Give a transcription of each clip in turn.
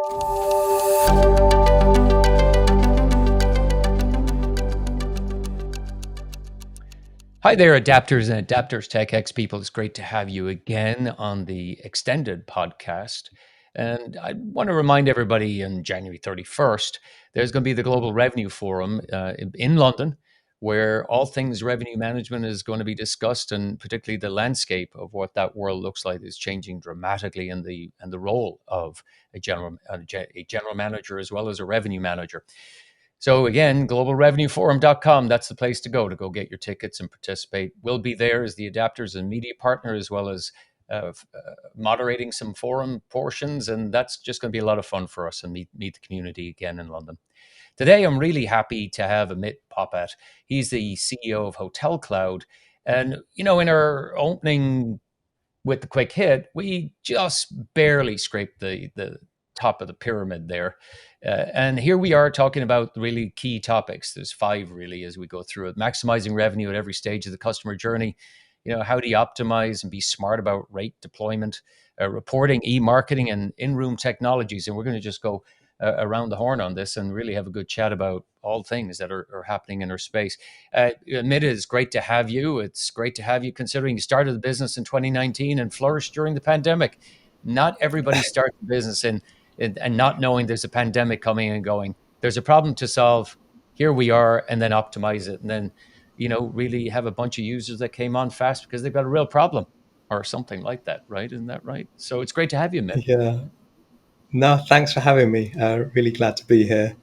Hi there, adapters and adapters TechX people. It's great to have you again on the extended podcast. And I want to remind everybody on January 31st, there's going to be the Global Revenue Forum in London, where all things revenue management is going to be discussed, and particularly the landscape of what that world looks like is changing dramatically, and the role of a general manager as well as a revenue manager. So again, globalrevenueforum.com, that's the place to go get your tickets and participate. We'll be there as the adapters and media partner, as well as moderating some forum portions. And that's just going to be a lot of fun for us and meet the community again in London. Today, I'm really happy to have Amit Popat. He's the CEO of Hotel Cloud. And, in our opening with the quick hit, we just barely scraped the top of the pyramid there. And here we are talking about really key topics. There's five really as we go through it. Maximizing revenue at every stage of the customer journey. How do you optimize and be smart about rate deployment, reporting, e-marketing, and in-room technologies? And we're going to just go around the horn on this and really have a good chat about all things that are happening in our space. Amit, it's great to have you. It's great to have you considering you started the business in 2019 and flourished during the pandemic. Not everybody starts a business and not knowing there's a pandemic coming and going. There's a problem to solve. Here we are, and then optimize it. And then, really have a bunch of users that came on fast because they've got a real problem or something like that, right? Isn't that right? So it's great to have you, Amit. Yeah. No, thanks for having me. Really glad to be here.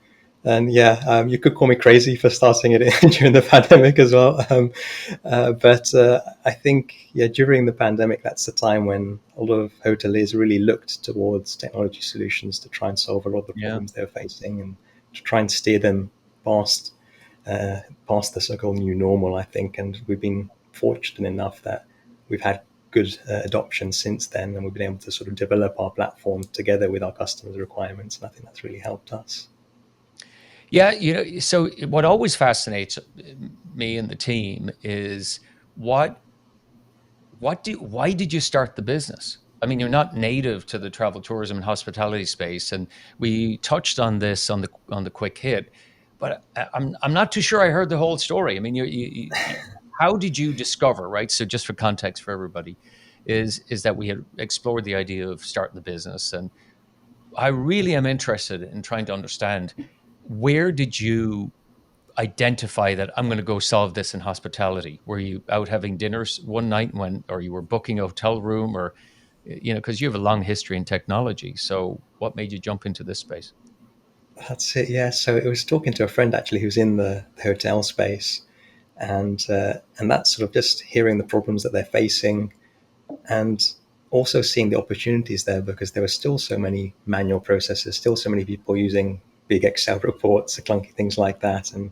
And yeah, you could call me crazy for starting it during the pandemic as well. But I think, yeah, during the pandemic, that's the time when a lot of hoteliers really looked towards technology solutions to try and solve a lot of the Yeah. problems they were facing and to try and steer them past uh, past the so-called new normal, I think. And we've been fortunate enough that we've had good adoption since then, and we've been able to sort of develop our platform together with our customers' requirements. And I think that's really helped us. Yeah, so what always fascinates me and the team is what why did you start the business? I mean, you're not native to the travel, tourism, and hospitality space, and we touched on this on the quick hit, but I'm not too sure I heard the whole story. I mean, how did you discover, right? So just for context for everybody, is that we had explored the idea of starting the business, and I really am interested in trying to understand, where did you identify that I'm going to go solve this in hospitality? Were you out having dinners one night or you were booking a hotel room, or, because you have a long history in technology. So what made you jump into this space? That's it. Yeah. So it was talking to a friend actually who's in the hotel space, and that's sort of just hearing the problems that they're facing, and also seeing the opportunities there because there were still so many manual processes, still so many people using big Excel reports, clunky things like that, and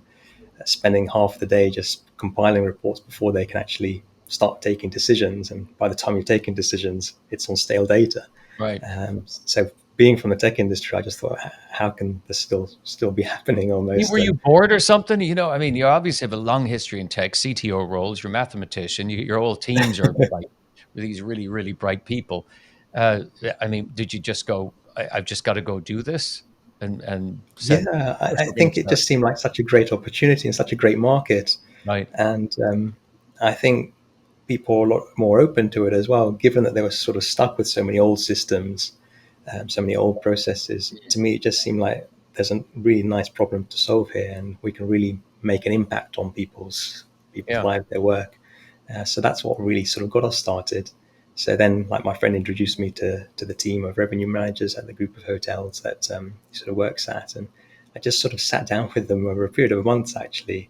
spending half the day just compiling reports before they can actually start taking decisions. And by the time you're taking decisions, it's on stale data. Right. So being from the tech industry, I just thought, how can this still be happening almost? Were you And bored or something? I mean, you obviously have a long history in tech, CTO roles, you're a mathematician, your whole teams are like these really, really bright people. Uh, I mean, did you just go, I've just got to go do this and said, yeah, of course I we're going think to it start. just seemed like such a great opportunity and such a great market. Right. And I think people are a lot more open to it as well, given that they were sort of stuck with so many old systems, so many old processes. To me, it just seemed like there's a really nice problem to solve here, and we can really make an impact on people's Yeah. lives, their work. So that's what really sort of got us started. So then, like my friend introduced me to the team of revenue managers at the group of hotels that he sort of works at, and I just sort of sat down with them over a period of months, actually,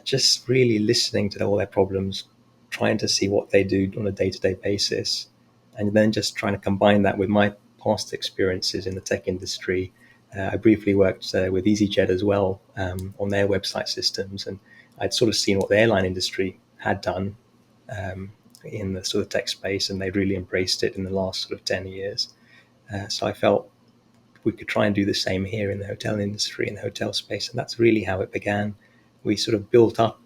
just really listening to all their problems, trying to see what they do on a day-to-day basis, and then just trying to combine that with my past experiences in the tech industry. I briefly worked with EasyJet as well on their website systems, and I'd sort of seen what the airline industry had done um, in the sort of tech space, and they'd really embraced it in the last sort of 10 years. So I felt we could try and do the same here in the hotel industry, in the hotel space, and that's really how it began. We sort of built up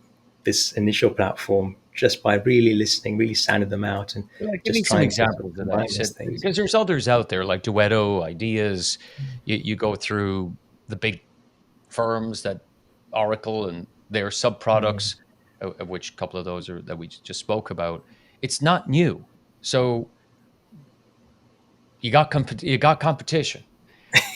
this initial platform just by really listening, really sounding them out, and Yeah, give me just some trying to sort of examples of that. You combine those said things. because there's others out there like Duetto, Ideas. You go through the big firms that Oracle and their Mm. subproducts, of which a couple of those are that we just spoke about. It's not new, so you got competition.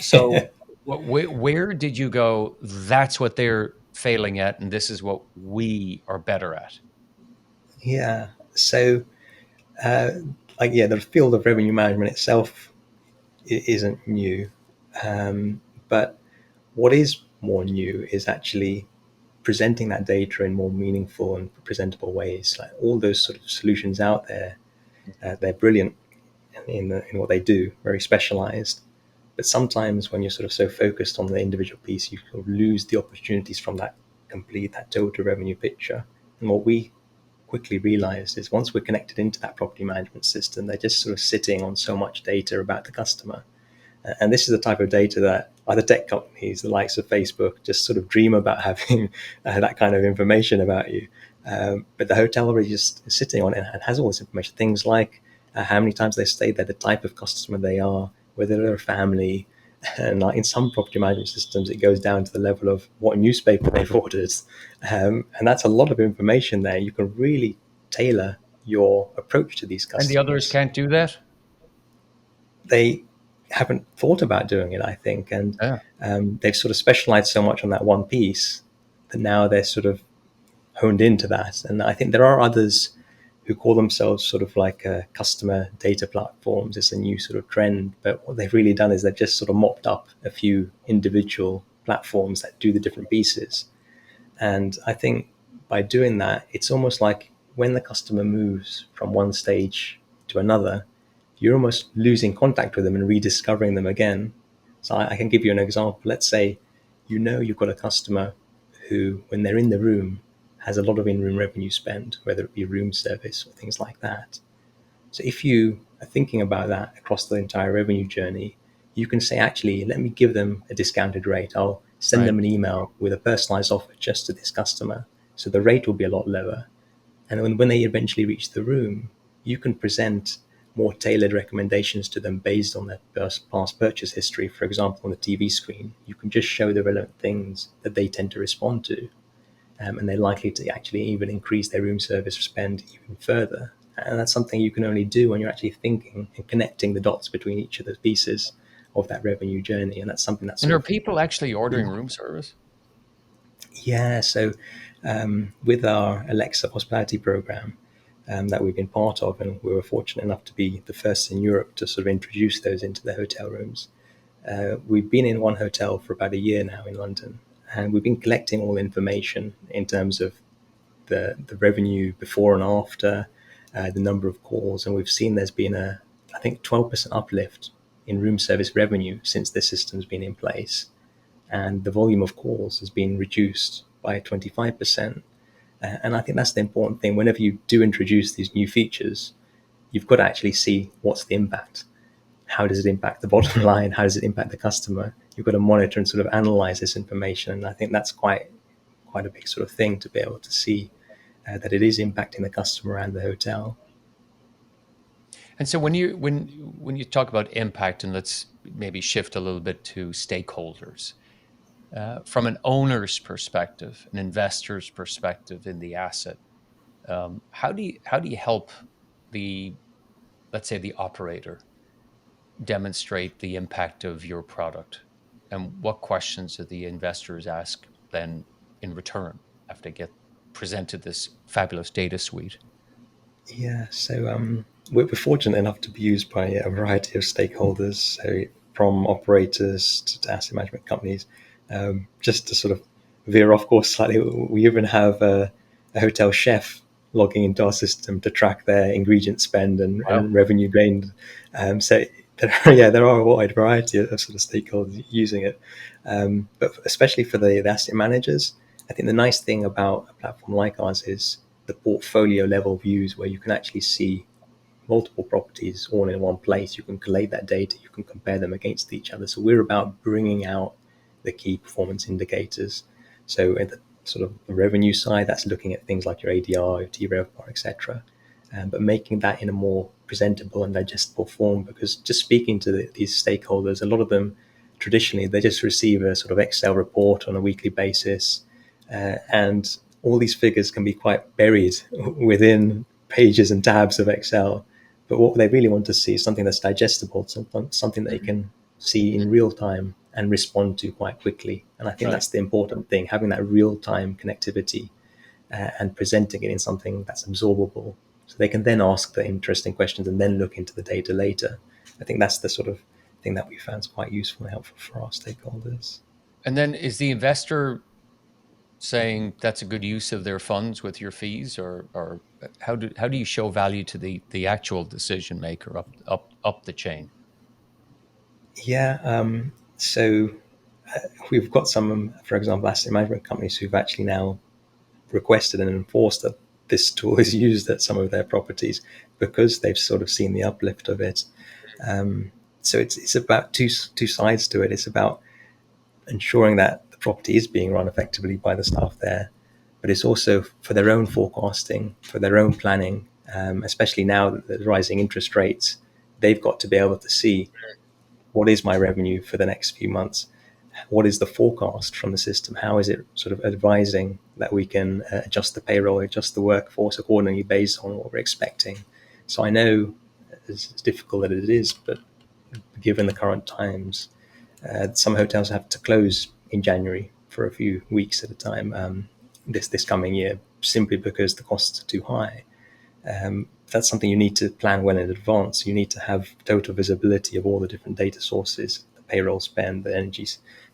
So where did you go? That's what they're failing at, and this is what we are better at. Yeah. So, uh, like, yeah, the field of revenue management itself isn't new, but what is more new is actually presenting that data in more meaningful and presentable ways. Like all those sort of solutions out there, they're brilliant in what they do, very specialized. But sometimes when you're sort of so focused on the individual piece, you sort of lose the opportunities from that total revenue picture. And what we quickly realized is once we're connected into that property management system, they're just sort of sitting on so much data about the customer. And this is the type of data that other tech companies, the likes of Facebook, just sort of dream about having that kind of information about you. But the hotel already just is sitting on it and has all this information. Things like how many times they stayed there, the type of customer they are, whether they're a family. And like in some property management systems, it goes down to the level of what newspaper they've ordered. And that's a lot of information there. You can really tailor your approach to these And the others customers. can't do that. They haven't thought about doing it, I think, and Yeah. they've sort of specialized so much on that one piece that now they're sort of honed into that. And I think there are others who call themselves sort of like customer data platforms. It's a new sort of trend, but what they've really done is they've just sort of mopped up a few individual platforms that do the different pieces. And I think by doing that, it's almost like when the customer moves from one stage to another, you're almost losing contact with them and rediscovering them again. So I can give you an example. Let's say you know you've got a customer who, when they're in the room, has a lot of in-room revenue spend, whether it be room service or things like that. So if you are thinking about that across the entire revenue journey, you can say, actually, let me give them a discounted rate. I'll send Right. them an email with a personalized offer just to this customer. So the rate will be a lot lower. And when they eventually reach the room, you can present more tailored recommendations to them based on their past purchase history. For example, on the TV screen, you can just show the relevant things that they tend to respond to, and they're likely to actually even increase their room service spend even further. And that's something you can only do when you're actually thinking and connecting the dots between each of the pieces of that revenue journey. And that's something that's And sort are of, people actually ordering room service? yeah. So with our Alexa hospitality program that we've been part of, and we were fortunate enough to be the first in Europe to sort of introduce those into the hotel rooms. We've been in one hotel for about a year now in London, and we've been collecting all the information in terms of the revenue before and after, the number of calls, and we've seen there's been a, I think, 12% uplift in room service revenue since this system's been in place, and the volume of calls has been reduced by 25%. And I think that's the important thing. Whenever you do introduce these new features, you've got to actually see what's the impact. How does it impact the bottom line? How does it impact the customer? You've got to monitor and sort of analyze this information. And I think that's quite a big sort of thing to be able to see that it is impacting the customer and the hotel. And so when you talk about impact, and let's maybe shift a little bit to stakeholders, from an owner's perspective, an investor's perspective in the asset, how do you help the, let's say, the operator demonstrate the impact of your product, and what questions do the investors ask then in return after they get presented this fabulous data suite? Yeah, so we're fortunate enough to be used by a variety of stakeholders, so from operators to asset management companies. Just to sort of veer off course slightly, we even have a hotel chef logging into our system to track their ingredient spend Wow. and revenue gained. So yeah, there are a wide variety of sort of stakeholders using it, but especially for the asset managers, I think the nice thing about a platform like ours is the portfolio level views where you can actually see multiple properties all in one place. You can collate that data, you can compare them against each other. So we're about bringing out the key performance indicators. So sort of the revenue side. That's looking at things like your ADR, your TRevPAR, etc. But making that in a more presentable and digestible form, because just speaking to these stakeholders, a lot of them traditionally they just receive a sort of Excel report on a weekly basis, and all these figures can be quite buried within pages and tabs of Excel. But what they really want to see is something that's digestible, something that they Mhm. can see in real time and respond to quite quickly. And I think Right. that's the important thing, having that real time connectivity, and presenting it in something that's absorbable. So they can then ask the interesting questions and then look into the data later. I think that's the sort of thing that we found is quite useful and helpful for our stakeholders. And then is the investor saying that's a good use of their funds with your fees, or how do you show value to the actual decision maker up the chain? Yeah. So we've got some, for example, asset management companies who've actually now requested and enforced that this tool is used at some of their properties because they've sort of seen the uplift of it. Um, so it's about two sides to it. It's about ensuring that the property is being run effectively by the staff there, but it's also for their own forecasting, for their own planning, especially now that there's rising interest rates. They've got to be able to see what is my revenue for the next few months, what is the forecast from the system, how is it sort of advising that we can adjust the payroll, adjust the workforce accordingly based on what we're expecting. So I know, as difficult as it is, but given the current times, some hotels have to close in January for a few weeks at a time, this coming year, simply because the costs are too high. That's something you need to plan well in advance. You need to have total visibility of all the different data sources, the payroll spend, the energy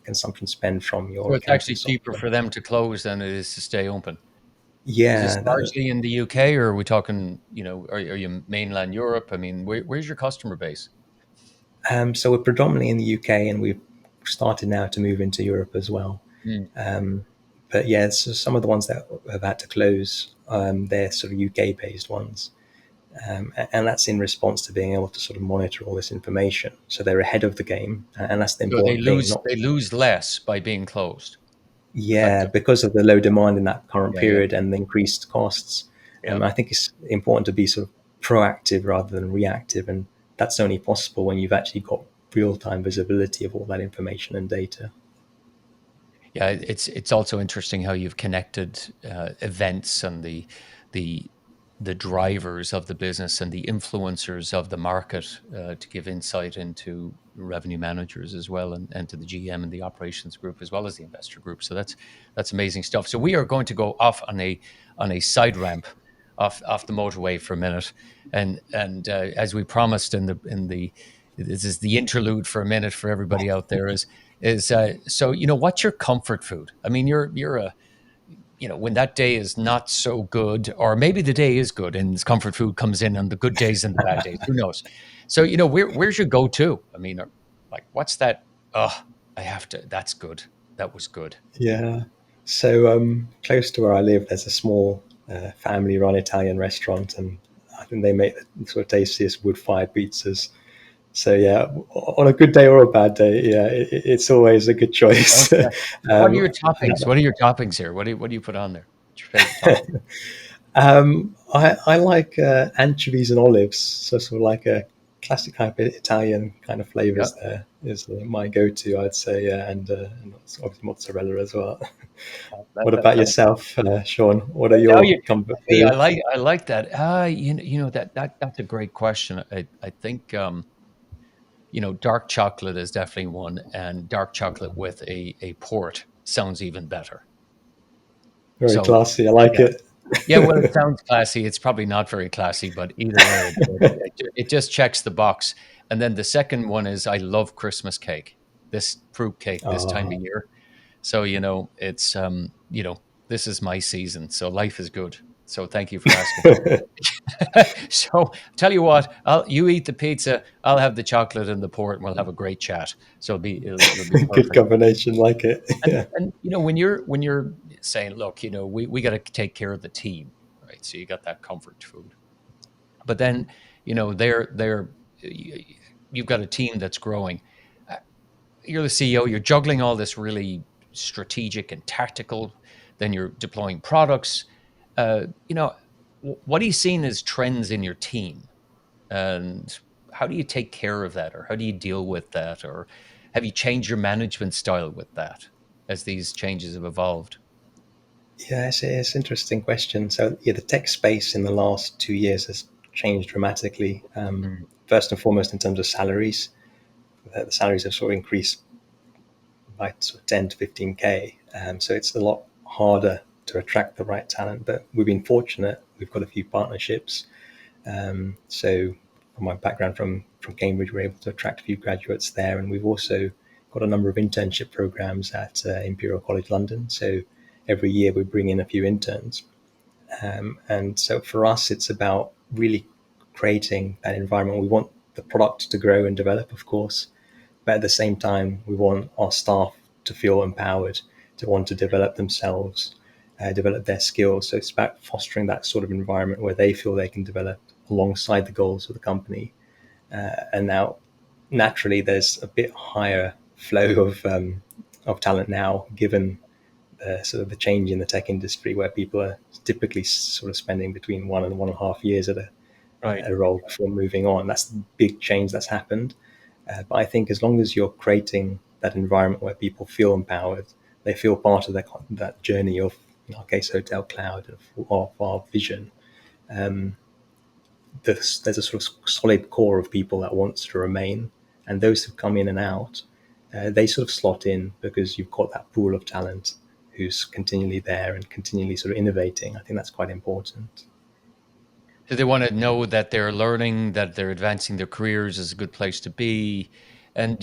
consumption spend from So your it's accounting actually cheaper software. for them to close than it is to stay open. Is this Yeah, largely in the UK, or are we talking, are you mainland Europe? I mean, where's your customer base? so we're predominantly in the UK, and we've started now to move into Europe as well. Mm. Um, but yeah, so some of the ones that have had to close, they're sort of UK-based ones. And that's in response to being able to sort of monitor all this information. So they're ahead of the game, and that's the So they important thing. lose Not they lose less by being closed, Yeah, effectively. because of the low demand in that current Yeah, yeah, period and the increased costs. yeah. I think it's important to be sort of proactive rather than reactive, and that's only possible when you've actually got real time visibility of all that information and data. Yeah, it's also interesting how you've connected events and the the drivers of the business and the influencers of the market to give insight into revenue managers as well, and to the GM and the operations group as well as the investor group. So that's amazing stuff. So we are going to go off on a side ramp off the motorway for a minute, and as we promised in the this is the interlude for a minute for everybody out there is so what's your comfort food? I mean, you're a when that day is not so good, or maybe the day is good and this comfort food comes in on the good days and the bad days, who knows? So where's your go-to? I mean, like, what's that? Oh, I have to, that's good, that was good. Yeah. So close to where I live, there's a small family-run Italian restaurant, and I think they make the sort of tastiest wood-fired pizzas. So yeah, on a good day or a bad day, yeah, it's always a good choice. Okay. What are um, your toppings? What are your toppings here? What do you put on there? What's your favorite topping? I like anchovies and olives, so sort of like a classic kind of Italian kind of Yeah, flavors. There is my go-to, I'd say, yeah, and obviously mozzarella as well. What that about sounds. yourself, Sean? What are Now your you comfort see, I foods? like I like that. That's a great question. I think dark chocolate is definitely one, and dark chocolate with a port sounds even better. Very So classy. I like yeah, it. yeah. Well, it sounds classy. It's probably not very classy, but either way, it just checks the box. And then the second one is I love Christmas cake. This fruit cake this time of Ah, year. So it's this is my season. So life is good. So thank you for asking. So tell you what, you eat the pizza, I'll have the chocolate and the port, and we'll have a great chat. So it'll be good perfect. combination. Like it. And Yeah. and when you're saying, look, we got to take care of the team, right? So you got that comfort food, but then they're you've got a team that's growing. Uh, You're the CEO. You're juggling all this really strategic and tactical. then you're deploying products. You know, what are you seeing as trends in your team, and how do you take care of that, or how do you deal with that, or have you changed your management style with that as these changes have evolved? Yeah, it's an interesting question. So, yeah, the tech space in the last 2 years has changed dramatically. Mm, First and foremost, in terms of salaries, the salaries have sort of increased by sort of 10 to 15K. So it's a lot harder to attract the right talent. But we've been fortunate. We've got a few partnerships. So, from my background from Cambridge, we're able to attract a few graduates there, and we've also got a number of internship programs at Imperial College London. So every year we bring in a few interns, and so for us, it's about really creating that environment. We want the product to grow and develop, of course, but at the same time, we want our staff to feel empowered, to want to develop themselves, develop their skills. So it's about fostering that sort of environment where they feel they can develop alongside the goals of the company. And now, naturally, there's a bit higher flow of talent now, given sort of the change in the tech industry, where people are typically sort of spending between 1.5 years at right. a role before moving on. That's the big change that's happened. But I think as long as you're creating that environment where people feel empowered, they feel part of that journey of, in our case, Hotel Cloud, of our vision. Um, there's a sort of solid core of people that wants to remain, and those who come in and out, they sort of slot in because you've got that pool of talent who's continually there and continually sort of innovating. I think that's quite important. Do they want to know that they're learning, that they're advancing their careers is a good place to be? And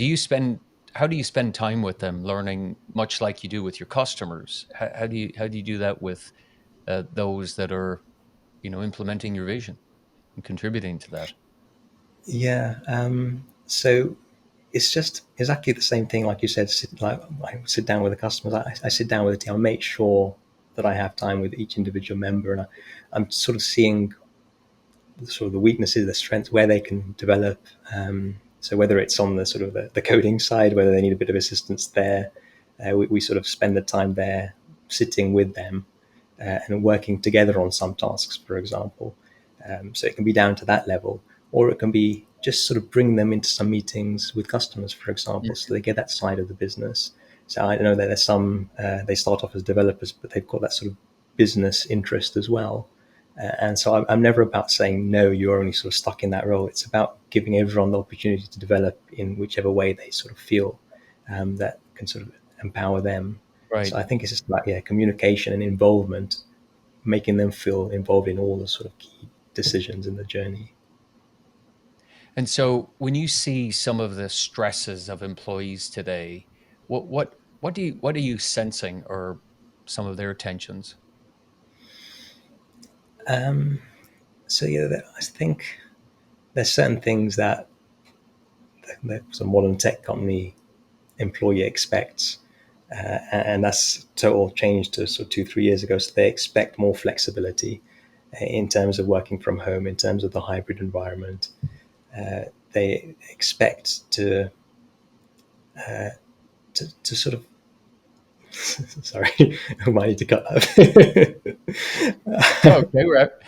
how do you spend time with them learning, much like you do with your customers? How do you do that with those that are, implementing your vision and contributing to that? Yeah. So it's just exactly the same thing, like you said. Like I sit down with the customers. I sit down with the team. I make sure that I have time with each individual member, and I'm sort of seeing sort of the weaknesses, the strengths, where they can develop. So whether it's on the sort of the coding side, whether they need a bit of assistance there, we sort of spend the time there sitting with them and working together on some tasks, for example. So it can be down to that level, or it can be just sort of bring them into some meetings with customers, for example, so they get that side of the business. So I know that there's some, they start off as developers, but they've got that sort of business interest as well. And so I'm never about saying, no, you're only sort of stuck in that role. It's about giving everyone the opportunity to develop in whichever way they sort of feel that can sort of empower them. So Right. I think it's just about, yeah, communication and involvement, making them feel involved in all the sort of key decisions in the journey. And so when you see some of the stresses of employees today, what are you sensing, or some of their tensions? So yeah, I think there's certain things that the modern tech company employee expects, and that's total change to sort of 2 3 years ago. So they expect more flexibility in terms of working from home, in terms of the hybrid environment. They expect to sort of sorry, I might need to cut Okay, that.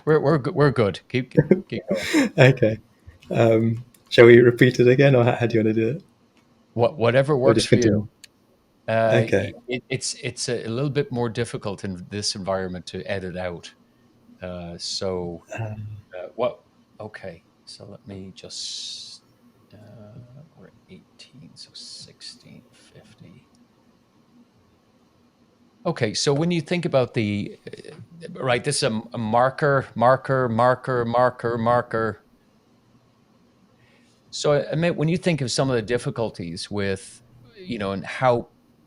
we're good. Keep going. Okay. Shall we repeat it again, or how do you want to do it? Whatever Or works just for you. continue? Okay. It's a little bit more difficult in this environment to edit out. So what? Okay, so let me just. We're 18, so 1650. Okay, so when you think about right, this is a marker. So, I mean, when you think of some of the difficulties with, and how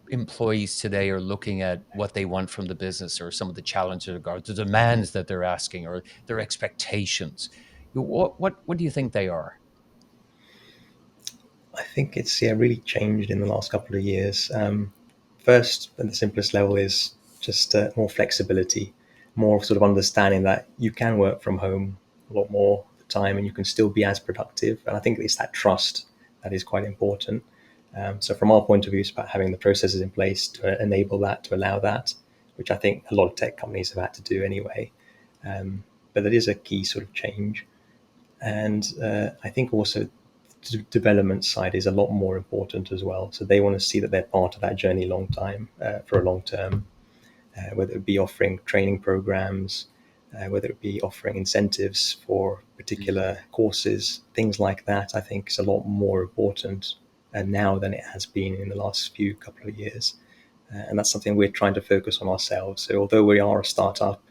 employees today are looking at what they want from the business, or some of the challenges, or the demands that they're asking, or their expectations, what do you think they are? I think it's, yeah, really changed in the last couple of years. First, at the simplest level, is just more flexibility, more sort of understanding that you can work from home a lot more of the time and you can still be as productive. And I think it's that trust that is quite important. So from our point of view, it's about having the processes in place to enable that, to allow that. which I think a lot of tech companies have had to do anyway. But that is a key sort of change. And I think also the development side is a lot more important as well. So they want to see that they're part of that journey long time, for a long term, whether it be offering training programs, whether it be offering incentives for particular courses, things like that. I think is a lot more important now than it has been in the last few couple of years. And that's something we're trying to focus on ourselves. So although we are a startup,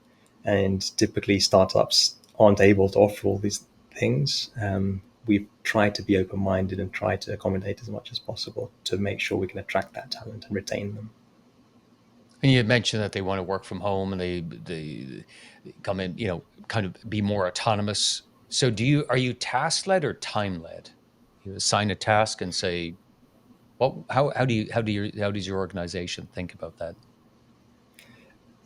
and typically startups aren't able to offer all these things, we've tried to be open-minded and try to accommodate as much as possible to make sure we can attract that talent and retain them. And you had mentioned that they want to work from home and they come in, kind of be more autonomous. So are you task led or time led? You assign a task and say, how does your organization think about that?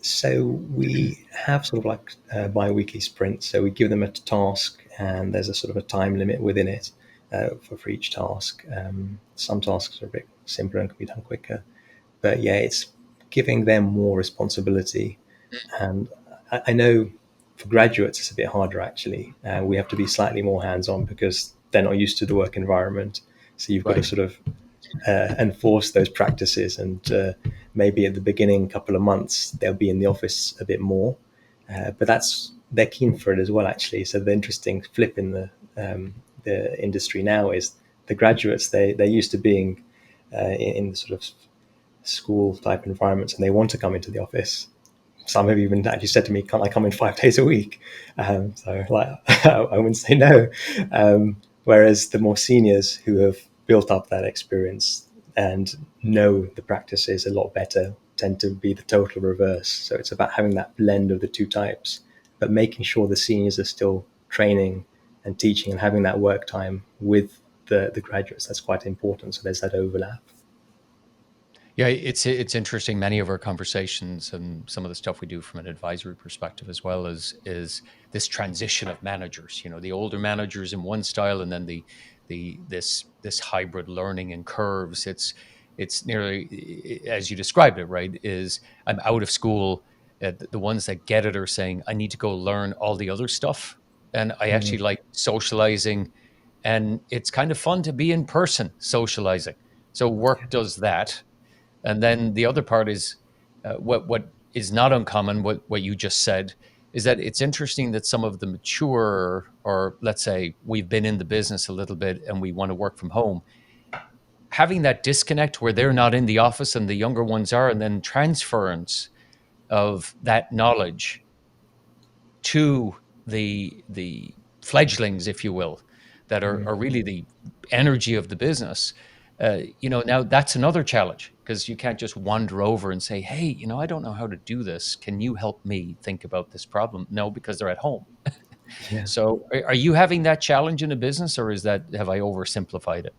So we have sort of like bi-weekly sprints. So we give them a task, and there's a sort of a time limit within it for each task. Some tasks are a bit simpler and can be done quicker, but yeah, it's giving them more responsibility. And I know for graduates it's a bit harder actually. We have to be slightly more hands-on because they're not used to the work environment. So you've got to Right. sort of enforce those practices. And maybe at the beginning, couple of months, they'll be in the office a bit more. But they're keen for it as well, actually. So the interesting flip in the industry now is the graduates. They're used to being in the sort of school type environments, and they want to come into the office. Some have even actually said to me, "Can't I come in 5 days a week?" So like, I wouldn't say no. Whereas the more seniors who have built up that experience and know the practices a lot better tend to be the total reverse. So it's about having that blend of the two types, but making sure the seniors are still training and teaching and having that work time with the graduates. That's quite important. So there's that overlap. Yeah, it's interesting. Many of our conversations and some of the stuff we do from an advisory perspective as well is this transition of managers. The older managers in one style, and then this hybrid learning and curves. It's nearly as you described it, right? Is I'm out of school. The ones that get it are saying I need to go learn all the other stuff, and I actually Mm, like socializing, and it's kind of fun to be in person socializing. So work does that, and then the other part is what is not uncommon. What you just said is that it's interesting that some of the mature, or let's say we've been in the business a little bit and we want to work from home, having that disconnect where they're not in the office and the younger ones are, and then transference of that knowledge to the fledglings, if you will, that mm. are really the energy of the business. Now that's another challenge because you can't just wander over and say, "Hey, I don't know how to do this. Can you help me think about this problem?" No, because they're at home. Yeah. So, are you having that challenge in a business, or have I oversimplified it?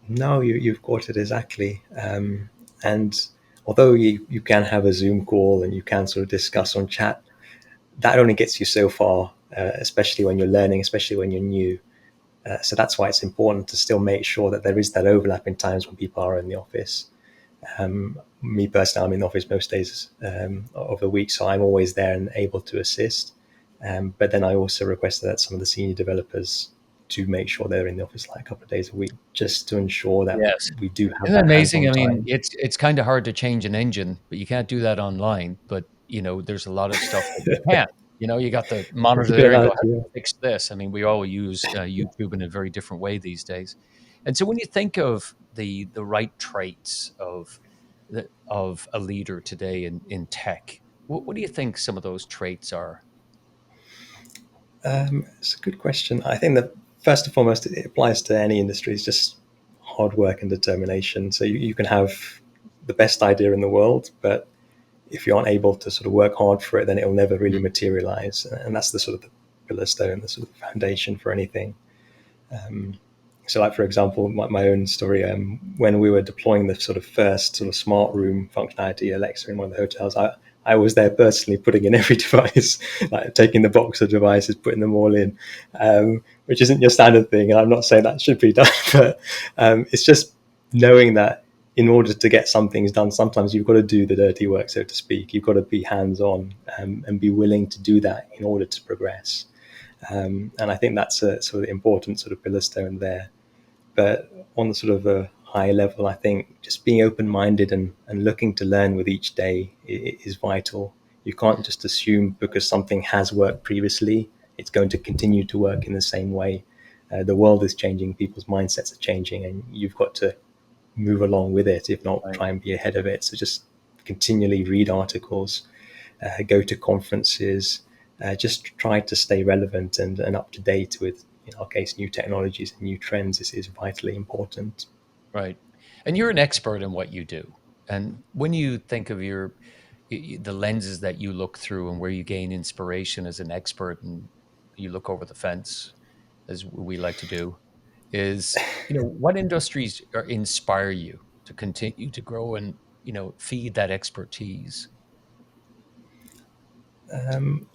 No, you've got it exactly. And although you can have a Zoom call and you can sort of discuss on chat, that only gets you so far, especially when you're learning, especially when you're new. So that's why it's important to still make sure that there is that overlap in times when people are in the office. Me personally, I'm in the office most days of the week, so I'm always there and able to assist. But then I also requested that some of the senior developers to make sure they're in the office like a couple of days a week, just to ensure that Yes. we do have Isn't that that amazing? hands-on I mean, time. it's kind of hard to change an engine, but you can't do that online. But there's a lot of stuff that you can. You got the That's a monitor good there and go, "How analogy. do Yeah. you fix this?" I mean, we all use YouTube in a very different way these days. And so, when you think of the right traits of a leader today in tech, what do you think some of those traits are? It's a good question. I think that first and foremost, it applies to any industry. It's just hard work and determination. So you can have the best idea in the world, but if you aren't able to sort of work hard for it, then it'll never really materialize. And that's the sort of the pillar stone, the sort of foundation for anything. Um, so, like for example, my own story. When we were deploying the sort of first sort of smart room functionality, Alexa, in one of the hotels, I was there personally putting in every device, like taking the box of devices, putting them all in, which isn't your standard thing. And I'm not saying that should be done, but it's just knowing that in order to get some things done, sometimes you've got to do the dirty work, so to speak. You've got to be hands-on, and be willing to do that in order to progress. And I think that's a sort of important sort of pillar stone there. But on the sort of a high level, I think just being open-minded and looking to learn with each day is vital. You can't just assume because something has worked previously, it's going to continue to work in the same way. The world is changing, people's mindsets are changing, and you've got to move along with it, if not Right. try and be ahead of it. So just continually read articles, go to conferences, just try to stay relevant and up to date with, in our case, new technologies and new trends is vitally important. Right. And you're an expert in what you do. And when you think of the lenses that you look through and where you gain inspiration as an expert and you look over the fence, as we like to do, is, what industries inspire you to continue to grow and, feed that expertise?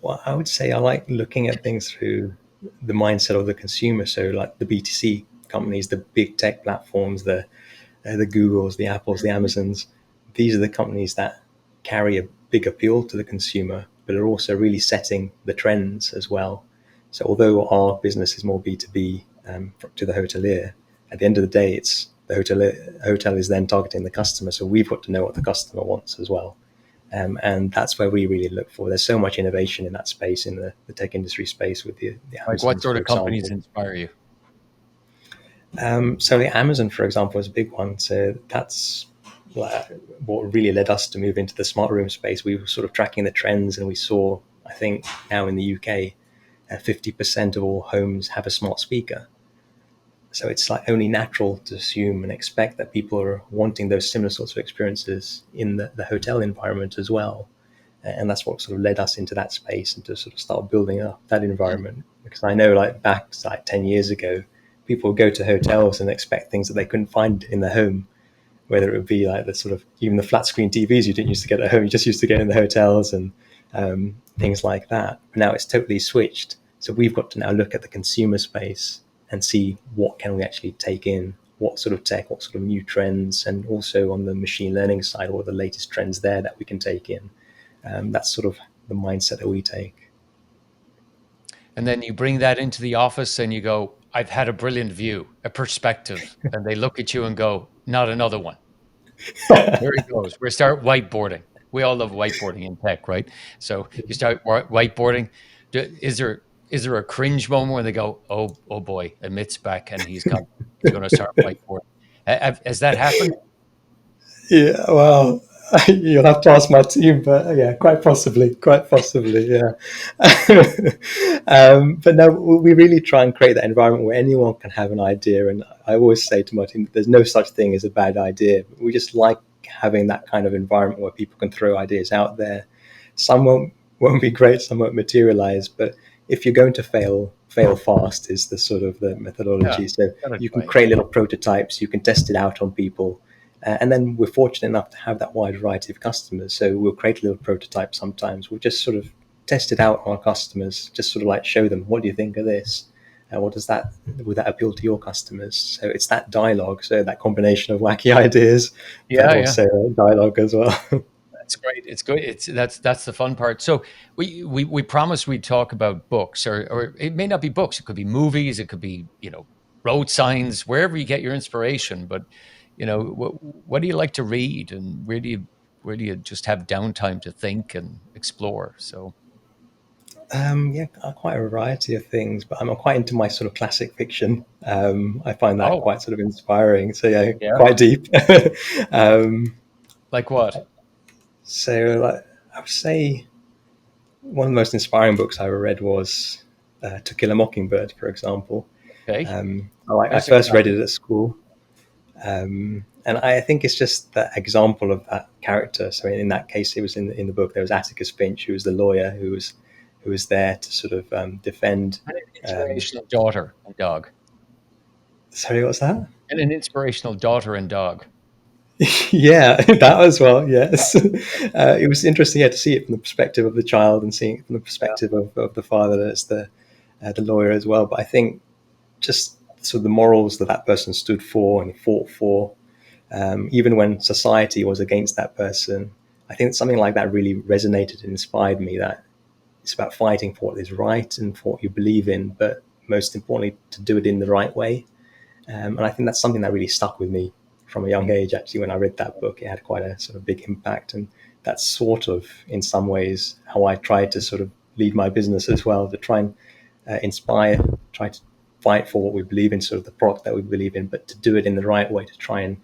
Well, I would say I like looking at things through the mindset of the consumer. So, like the BTC companies, the big tech platforms, the Googles, the Apples, the Amazons. These are the companies that carry a big appeal to the consumer, but are also really setting the trends as well. So although our business is more B2B, to the hotelier, at the end of the day, it's the hotel is then targeting the customer. So we've got to know what the customer wants as well. And that's where we really look for. There's so much innovation in that space, in the tech industry space, with the Like, what Amazons, sort for of companies example. inspire you? So the Amazon, for example, is a big one. So that's what really led us to move into the smart room space. We were sort of tracking the trends, and we saw, I think, now in the UK, 50% of all homes have a smart speaker. So it's like only natural to assume and expect that people are wanting those similar sorts of experiences in the hotel environment as well. And that's what sort of led us into that space and to sort of start building up that Mm. environment. Because I know, like back like 10 years ago, people would go to hotels and expect things that they couldn't find in the home, whether it would be like the sort of even the flat screen TVs you didn't used to get at home, you just used to get in the hotels, and things like that. But now it's totally switched. So we've got to now look at the consumer space and see what can we actually take in, what sort of tech, what sort of new trends, and also on the machine learning side, what are the latest trends there that we can take in. That's sort of the mindset that we take. And then you bring that into the office and you go, I've had a brilliant view, a perspective. And they look at you and go, not another one. Here he goes. We start whiteboarding. We all love whiteboarding in tech, right? So you start whiteboarding. Is there a cringe moment when they go, oh boy, Amit's back and he's going to start whiteboarding? Has that happened? Yeah, well, you'll have to ask my team, but yeah, quite possibly, yeah. But no, we really try and create that environment where anyone can have an idea. And I always say to my team that there's no such thing as a bad idea. We just like having that kind of environment where people can throw ideas out there. Some won't be great, some won't materialize, but if you're going to fail, fail fast is the sort of the Yeah, methodology. So gotta you can try it. create little prototypes, you can test it out on people, and then we're fortunate enough to have that wide variety of customers. So we'll create a little prototype sometimes. We'll just sort of test it out on our customers, just sort of like show them, what do you think of this? What does that, would that appeal to your customers? So it's that dialogue. So that combination of wacky ideas, but Yeah, yeah. also dialogue as well. That's great. It's good. That's the fun part. So we promised we'd talk about books, or it may not be books. It could be movies. It could be road signs, wherever you get your inspiration. But what do you like to read, and where do you just have downtime to think and explore? So Yeah, quite a variety of things, but I'm quite into my sort of classic fiction. I find that oh quite sort of inspiring. So yeah, yeah, quite deep. um, like what? so like, I would say one of the most inspiring books I ever read was To Kill a Mockingbird, for example. Okay, I there's a first read classic. it at school, and I think it's just that example of that character. So in that case, it was in the book. There was Atticus Finch, who was the lawyer who was there to sort of defend. And an Um, inspirational daughter and dog. Sorry, what's that? And an inspirational daughter and dog. Yeah, that as well. Yes, it was interesting, yeah, to see it from the perspective of the child and seeing it from the Yeah. perspective of the father as the lawyer as well. But I think just sort of the morals that that person stood for and fought for, even when society was against that person. I think something like that really resonated and inspired me, that it's about fighting for what is right and for what you believe in, but most importantly, to do it in the right way. And I think that's something that really stuck with me from a young age. Actually, when I read that book, it had quite a sort of big impact. And that's sort of, in some ways, how I try to sort of lead my business as well, to try and inspire, try to fight for what we believe in, sort of the product that we believe in, but to do it in the right way, to try and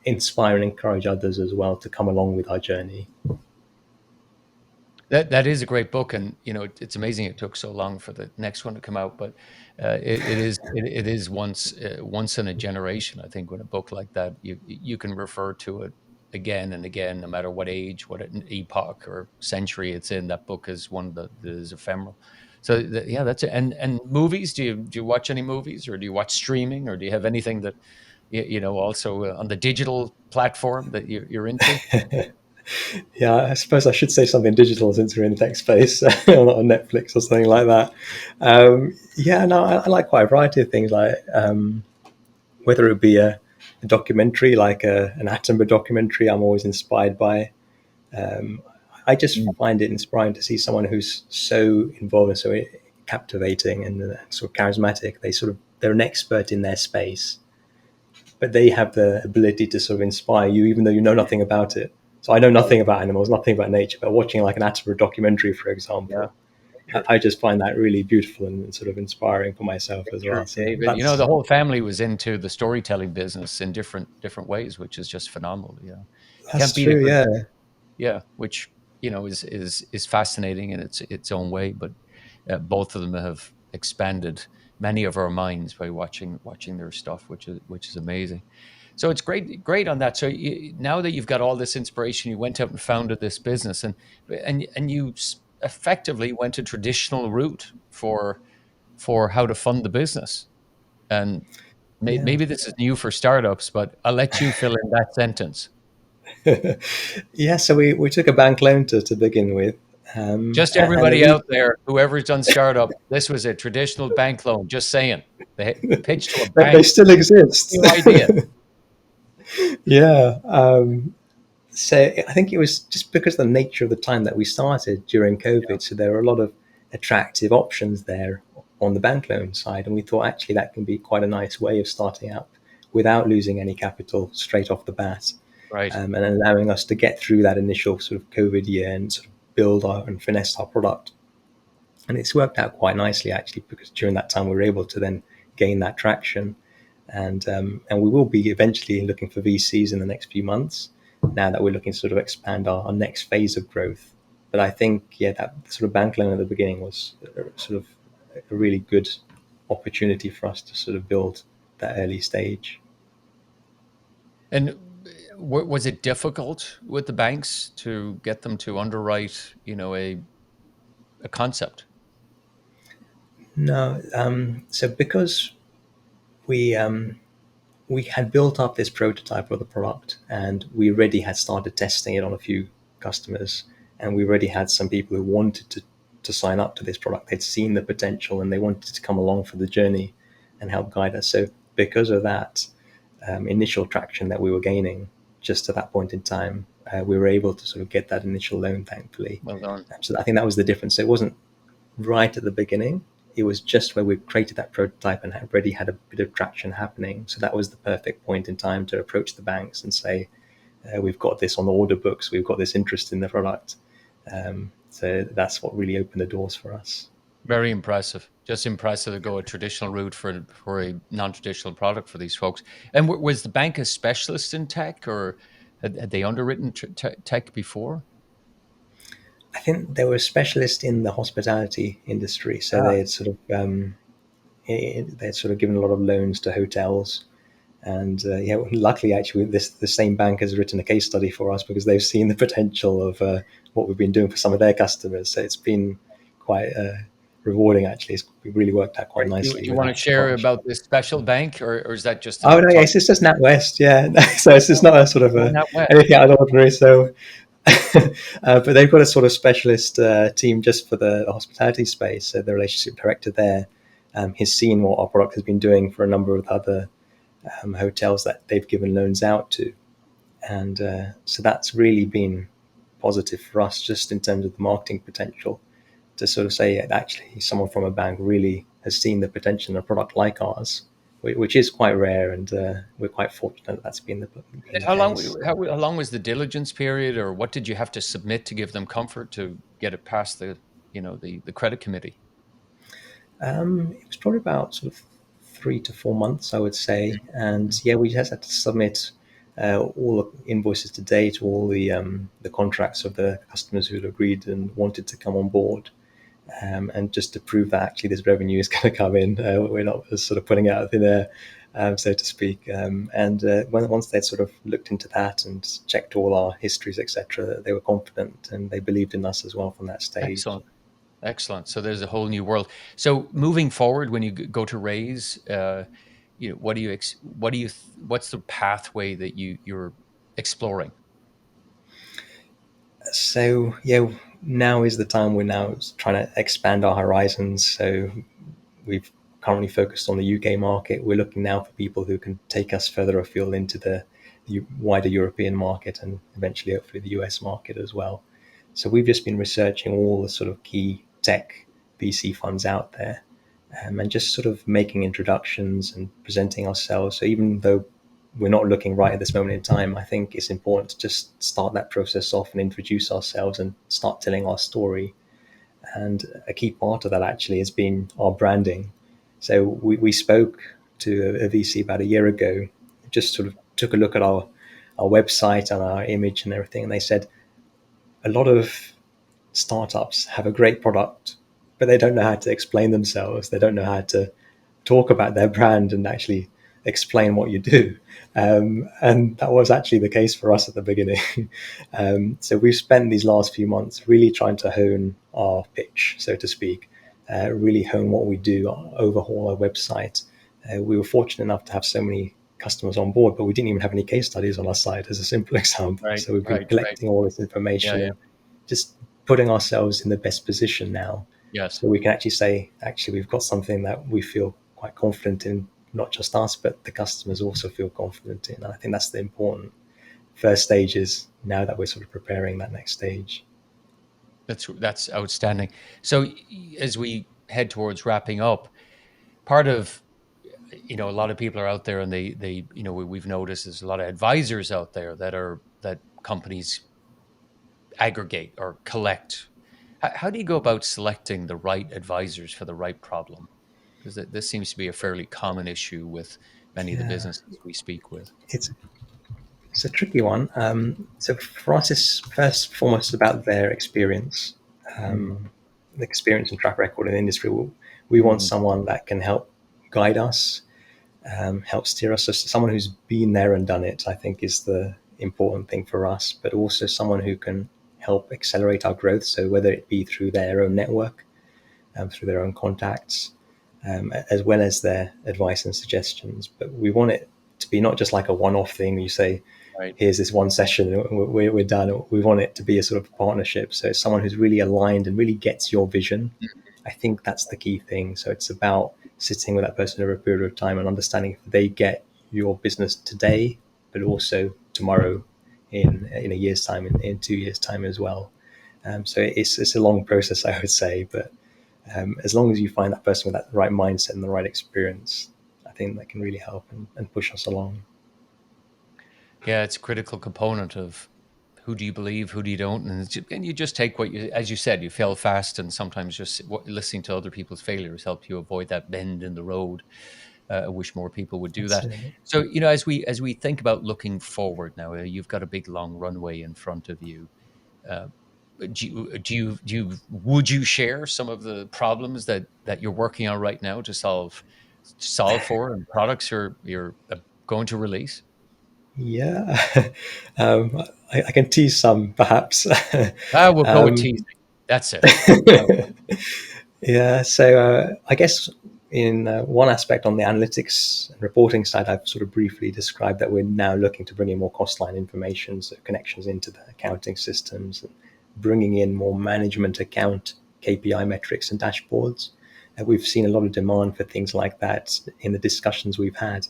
inspire and encourage others as well to come along with our journey. That is a great book, and it's amazing it took so long for the next one to come out. But it is once in a generation. I think when a book like that, you can refer to it again and again, no matter what age, what an epoch or century it's in. That book is one that is ephemeral. So yeah, that's it. And movies. Do you watch any movies, or do you watch streaming, or do you have anything that also on the digital platform that you're into? Yeah, I suppose I should say something digital since we're in the tech space, on Netflix or something like that. Yeah, no, I like quite a variety of things, like whether it be a documentary, like an Attenborough documentary. I'm always inspired by. Um, I just Mm. find it inspiring to see someone who's so involved and so captivating and sort of charismatic. They're an expert in their space, but they have the ability to sort of inspire you, even though you know nothing about it. So I know Oh, nothing about animals, nothing about nature, but watching like an Attenborough documentary, for yeah. example, I just find that really beautiful and sort of inspiring for myself as well. Richard, So David, the that's whole family was into the storytelling business in different ways, which is just phenomenal. You can't that's beat a true. good, Yeah, yeah, which is fascinating in its own way. But both of them have expanded many of our minds by watching their stuff, which is amazing. So it's great on that. So now that you've got all this inspiration, you went out and founded this business, and you effectively went a traditional route for how to fund the business. And yeah. maybe this is new for startups, but I'll let you fill in that sentence. Yeah, so we took a bank loan to begin with, Just and the everybody re- out there, whoever's done startup, this was a traditional bank loan. Just saying, the pitch to a they bank, still exist. new idea, Yeah. So I think it was just because of the nature of the time that we started during yeah, COVID. So there were a lot of attractive options there on the bank loan side, and we thought actually that can be quite a nice way of starting out without losing any capital straight off the bat, right. and allowing us to get through that initial sort of COVID year and sort of build and finesse our product. And it's worked out quite nicely actually, because during that time we were able to then gain that traction, and we will be eventually looking for VCs in the next few months. Now that we're looking to sort of expand our next phase of growth, but I think that sort of bank loan at the beginning was sort of a really good opportunity for us to sort of build that early stage. And was it difficult with the banks to get them to underwrite, a concept? No, so because we we had built up this prototype of the product, and we already had started testing it on a few customers, and we already had some people who wanted to sign up to this product. They'd seen the potential and they wanted to come along for the journey and help guide us. So because of that initial traction that we were gaining just at that point in time, we were able to sort of get that initial loan, thankfully. Well done. So I think that was the difference. So it wasn't right at the beginning. It was just where we created that prototype and had already had a bit of traction happening. So that was the perfect point in time to approach the banks and say, we've got this on the order books, we've got this interest in the product. So that's what really opened the doors for us. Very impressive. Just impressive to go a traditional route for a non-traditional product for these folks. And was the bank a specialist in tech, or had they underwritten tech before? I think they were a specialist in the hospitality industry. So Ah, they had sort of given a lot of loans to hotels. And luckily, actually, the same bank has written a case study for us because they've seen the potential of what we've been doing for some of their customers. So it's been quite rewarding, actually. It really worked out quite do nicely you with want to that share partnership. about this special bank, or is that just Oh no, enough talk? it's just NatWest, yeah. So it's just not a sort of Oh, not wet. anything out of the ordinary. So, but they've got a sort of specialist team just for the hospitality space. So the relationship director there has seen what our product has been doing for a number of other hotels that they've given loans out to. And so that's really been positive for us, just in terms of the marketing potential, to sort of say actually someone from a bank really has seen the potential in a product like ours, which is quite rare, and we're quite fortunate that that's been the How long case. how long was the diligence period, or what did you have to submit to give them comfort to get it past the, the credit committee? It was probably about sort of 3 to 4 months, I would say. And yeah, we just had to submit all the invoices to date, all the contracts of the customers who had agreed and wanted to come on board. And just to prove that actually this revenue is going to come in, we're not just sort of putting it out of thin air, so to speak. And once they'd sort of looked into that and checked all our histories, etc., they were confident and they believed in us as well from that stage. Excellent. Excellent. So there's a whole new world. So moving forward, when you go to raise, what do you what's the pathway that you're exploring? So yeah, now is the time we're now trying to expand our horizons. So we've currently focused on the UK market. We're looking now for people who can take us further afield into the wider European market and eventually, hopefully, the US market as well. So we've just been researching all the sort of key tech VC funds out there, and just sort of making introductions and presenting ourselves. So even though we're not looking right at this moment in time, I think it's important to just start that process off and introduce ourselves and start telling our story. And a key part of that actually has been our branding. So we spoke to a VC about a year ago, just sort of took a look at our website and our image and everything, and they said a lot of startups have a great product, but they don't know how to explain themselves. They don't know how to talk about their brand and actually explain what you do. And that was actually the case for us at the beginning. So we've spent these last few months really trying to hone our pitch, so to speak, really hone what we do, overhaul our website. We were fortunate enough to have so many customers on board, but we didn't even have any case studies on our site, as a simple example. Right, So we've been right, right. collecting all this Yeah, information yeah. and just putting ourselves in the best position now, Yes. so we can actually say, actually, we've got something that we feel quite confident in, not just us, but the customers also feel confident in. And I think that's the important first stages now that we're sort of preparing that next stage. That's outstanding. So as we head towards wrapping up, part of, a lot of people are out there and they we've noticed there's a lot of advisors out there that companies aggregate or collect. How do you go about selecting the right advisors for the right problem? Because this seems to be a fairly common issue with many of the Yeah, businesses we speak with. it's it's a tricky one. So for us, it's first and foremost about their experience, Mm, the experience and track record in the industry. We want mm, someone that can help guide us, help steer us. So someone who's been there and done it, I think, is the important thing for us, but also someone who can help accelerate our growth. So whether it be through their own network, through their own contacts, as well as their advice and suggestions. But we want it to be not just like a one-off thing. You say, right. here's this one session, we're done. We want it to be a sort of partnership. So it's someone who's really aligned and really gets your vision. I think that's the key thing. So it's about sitting with that person over a period of time and understanding if they get your business today, but also tomorrow, in a year's time, in 2 years' time as well. So it's a long process, I would say, but as long as you find that person with that right mindset and the right experience, I think that can really help and push us along. Yeah, it's a critical component of who do you believe, who do you don't, and you just take what you, as you said, you fail fast, and sometimes just listening to other people's failures help you avoid that bend in the road. I wish more people would do That's that. it. So, as we think about looking forward now, you've got a big long runway in front of you. Uh, would you share some of the problems that you're working on right now to solve for, and products you're going to release? Yeah. um, I can tease some, perhaps. Ah, we'll go with um, teasing. That's it. Uh, yeah. So I guess in one aspect on the analytics and reporting side, I've sort of briefly described that we're now looking to bring in more cost line information, so connections into the accounting systems, and bringing in more management account KPI metrics and dashboards. And we've seen a lot of demand for things like that in the discussions we've had.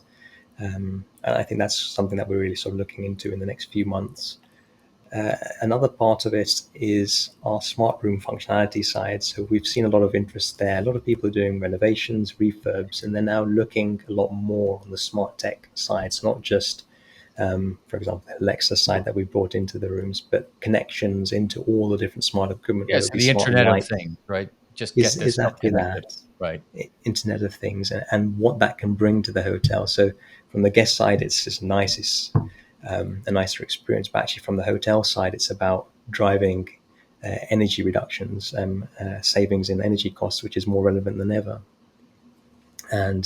And I think that's something that we're really sort of looking into in the next few months. Another part of it is our smart room functionality side. So we've seen a lot of interest there. A lot of people are doing renovations, refurbs, and they're now looking a lot more on the smart tech side. So not just, for example, the Alexa side that we brought into the rooms, but connections into all the different smart equipment, Yeah, whether it so be the smart Internet of light, Things, right? Just is get this stuff exactly connected, that. right? Internet of Things, and what that can bring to the hotel. So from the guest side, it's just nice, it's a nicer experience. But actually, from the hotel side, it's about driving energy reductions, savings in energy costs, which is more relevant than ever. And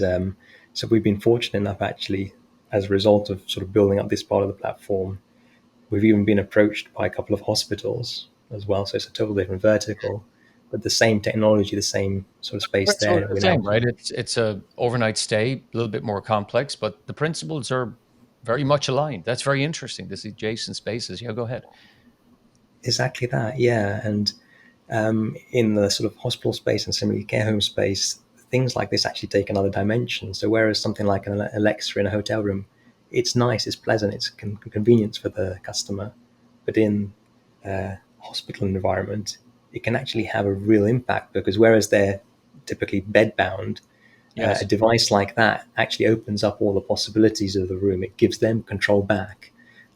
so we've been fortunate enough, actually, as a result of sort of building up this part of the platform, we've even been approached by a couple of hospitals as well. So it's a total different vertical, but the same technology, the same sort of space Principle is there. the We're now same, right? It's a overnight stay, a little bit more complex, but the principles are very much aligned. That's very interesting. This adjacent spaces. Yeah, go ahead. exactly that, yeah. And in the sort of hospital space and similarly care home space, things like this actually take another dimension. So whereas something like an Alexa in a hotel room, it's nice, it's pleasant, it's convenience for the customer, but in a hospital environment, it can actually have a real impact because whereas they're typically bed bound, a Yes, device like that actually opens up all the possibilities of the room. It gives them control back.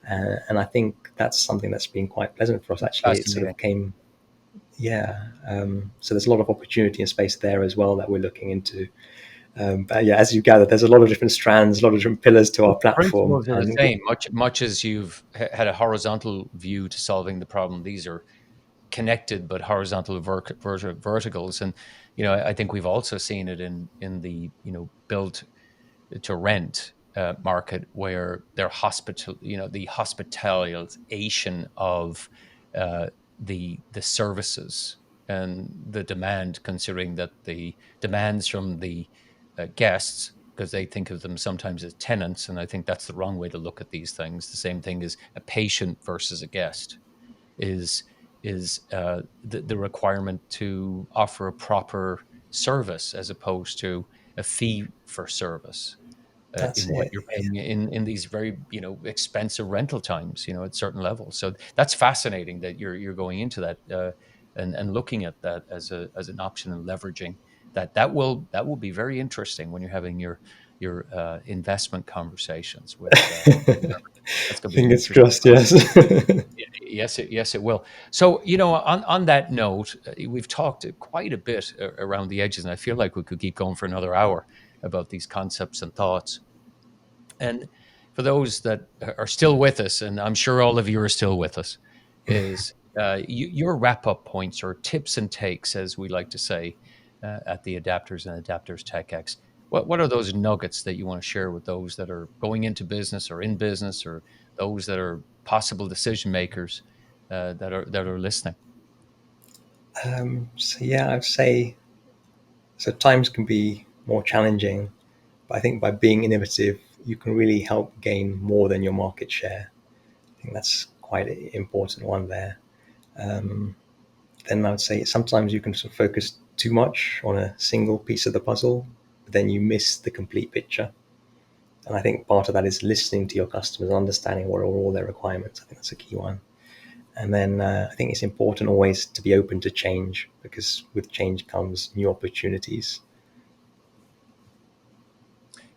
And I think that's something that's been quite pleasant for us. Actually, it sort fascinating. of came, yeah. So there's a lot of opportunity and space there as well that we're looking into. But yeah, as you gather, there's a lot of different strands, a lot of different pillars to our But the platform, principles are the and same. Much as you've had a horizontal view to solving the problem, these are connected but horizontal verticals. And I think we've also seen it in the build to rent market where their hospital, the hospitalization of uh, the services and the demand, considering that the demands from the guests, because they think of them sometimes as tenants, and I think that's the wrong way to look at these things. The same thing as a patient versus a guest is the requirement to offer a proper service as opposed to a fee for service that's in what it. you're paying in these very expensive rental times, at certain levels. So that's fascinating that you're going into that and looking at that as an option and leveraging that will be very interesting when you're having your investment conversations with that's going to be an Fingers interesting crossed. Yes. Yes, it will. So, on that note, we've talked quite a bit around the edges, and I feel like we could keep going for another hour about these concepts and thoughts. And for those that are still with us, and I'm sure all of you are still with us, is your wrap up points or tips and takes, as we like to say at the Adapters and Adapters TechX. What are those nuggets that you want to share with those that are going into business or in business, or those that are possible decision makers that are listening? So yeah, I'd say so. Times can be more challenging, but I think by being innovative, you can really help gain more than your market share. I think that's quite an important one there. Um, then I would say sometimes you can sort of focus too much on a single piece of the puzzle, but then you miss the complete picture. And I think part of that is listening to your customers, understanding what are all their requirements. I think that's a key one. And then I think it's important always to be open to change because with change comes new opportunities.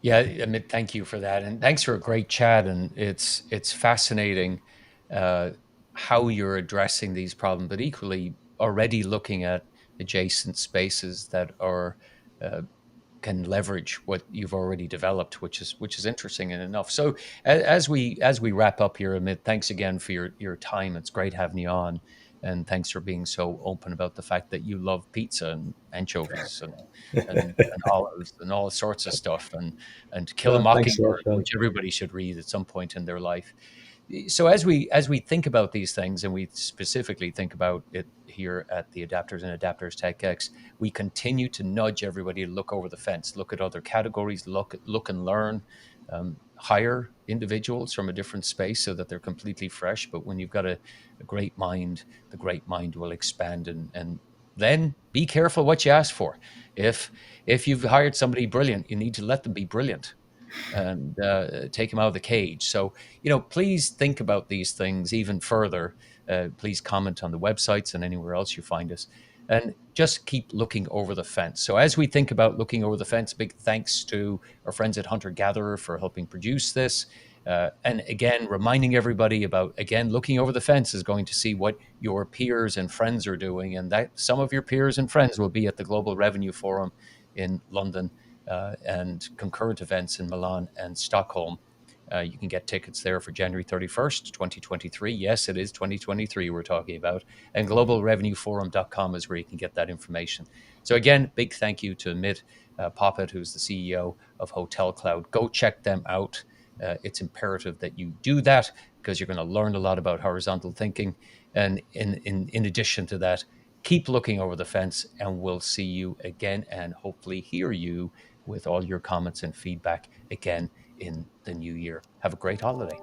Yeah, Amit, thank you for that, and thanks for a great chat. And it's fascinating uh, how you're addressing these problems, but equally already looking at adjacent spaces that are uh, can leverage what you've already developed, which is interesting and enough. So as we wrap up here, Amit, thanks again for your time. It's great having you on, and thanks for being so open about the fact that you love pizza and anchovies and olives and all sorts of stuff, and Kill a No, thanks a lot, Mockingbird, Sean. which everybody should read at some point in their life. So as we think about these things, and we specifically think about it here at the Adapters and Adapters TechX, we continue to nudge everybody to look over the fence, look at other categories, look and learn, hire individuals from a different space so that they're completely fresh. But when you've got a great mind, the great mind will expand, and then be careful what you ask for. If you've hired somebody brilliant, you need to let them be brilliant. and take him out of the cage. So, please think about these things even further. Please comment on the websites and anywhere else you find us. And just keep looking over the fence. So, as we think about looking over the fence, big thanks to our friends at Hunter Gatherer for helping produce this. And again, reminding everybody about, again, looking over the fence is going to see what your peers and friends are doing. And that some of your peers and friends will be at the Global Revenue Forum in London and concurrent events in Milan and Stockholm. You can get tickets there for January 31st, 2023. Yes, it is 2023 we're talking about. And globalrevenueforum.com is where you can get that information. So, again, big thank you to Amit Popat, who's the CEO of Hotel Cloud. Go check them out. It's imperative that you do that because you're going to learn a lot about horizontal thinking. And in addition to that, keep looking over the fence, and we'll see you again and hopefully hear you with all your comments and feedback again in the new year. Have a great holiday.